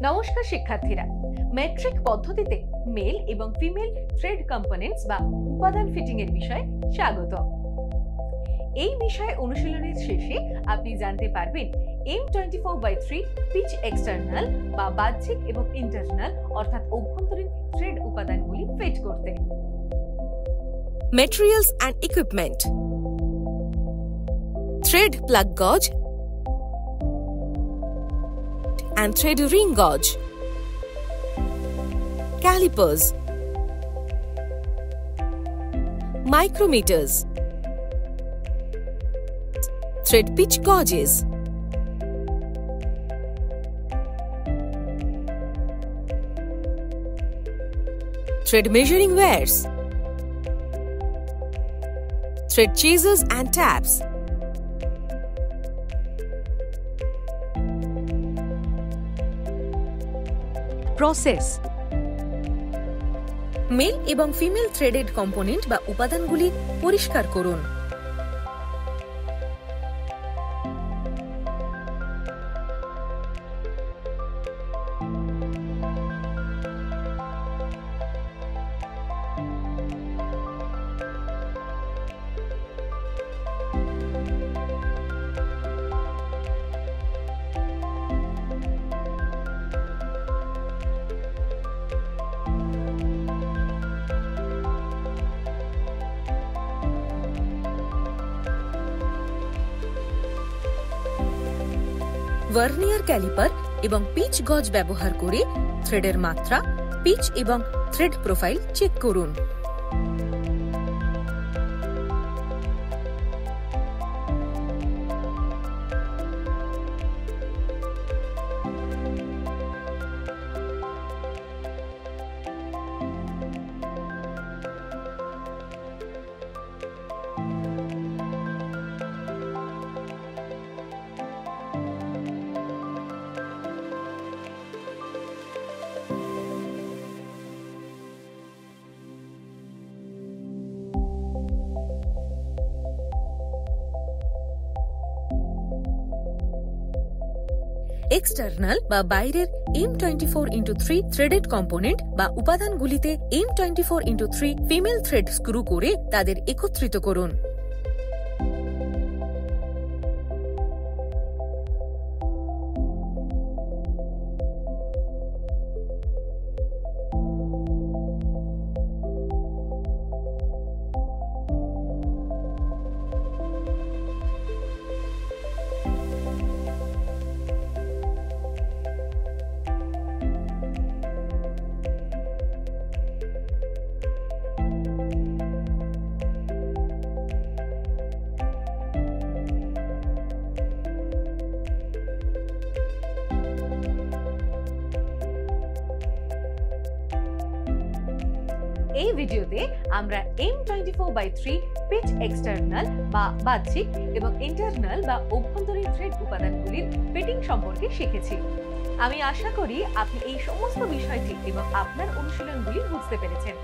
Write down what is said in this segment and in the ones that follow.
নমস্কার শিক্ষার্থীরা, মেট্রিক পদ্ধতিতে মেল এবং ফিমেল থ্রেড কম্পোনেন্টস বা উপাদান ফিটিং এর বিষয়ে স্বাগত। এই বিষয়ে অনুশীলনের শেষে আপনি জানতে পারবেন M24/3 পিচ এক্সটার্নাল বা বাহ্যিক এবং ইন্টারনাল অর্থাৎ অভ্যন্তরীণ থ্রেড উপাদানগুলি ফিট করতে। Materials and equipment: thread plug gauge and thread ring gauge, calipers, micrometers, thread pitch gauges, thread measuring wares, thread chasers and tabs, process. Male এবং ফিমেল থ্রেডেড কম্পোনেন্ট বা উপাদানগুলি পরিষ্কার করুন। ভার্নিয়ার ক্যালিপার এবং pitch গজ ব্যবহার করে থ্রেডের মাত্রা, পিচ এবং থ্রেড প্রোফাইল চেক করুন। এক্সটার্নাল বা বাইরের M24x3 থ্রেডেড কম্পোনেন্ট বা উপাদানগুলিতে M24x3 ফিমেল থ্রেড স্ক্রু করে তাদের একত্রিত করুন। এই ভিডিওতে আমরা M24/3 পিচ এক্সটার্নাল বা বাহ্যিক এবং ইন্টারনাল বা অভ্যন্তরীণ থ্রেড উপাদানগুলির ফিটিং সম্পর্কে শিখেছি। আমি আশা করি আপনি এই সমস্ত বিষয়টি এবং আপনার অনুশীলনগুলি বুঝতে পেরেছেন।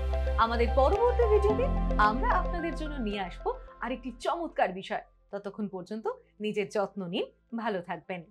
আমাদের পরবর্তী ভিডিওতে আমরা আপনাদের জন্য নিয়ে আসবো আরেকটি চমৎকার বিষয়। ততক্ষণ পর্যন্ত নিজের যত্ন নিন, ভালো থাকবেন।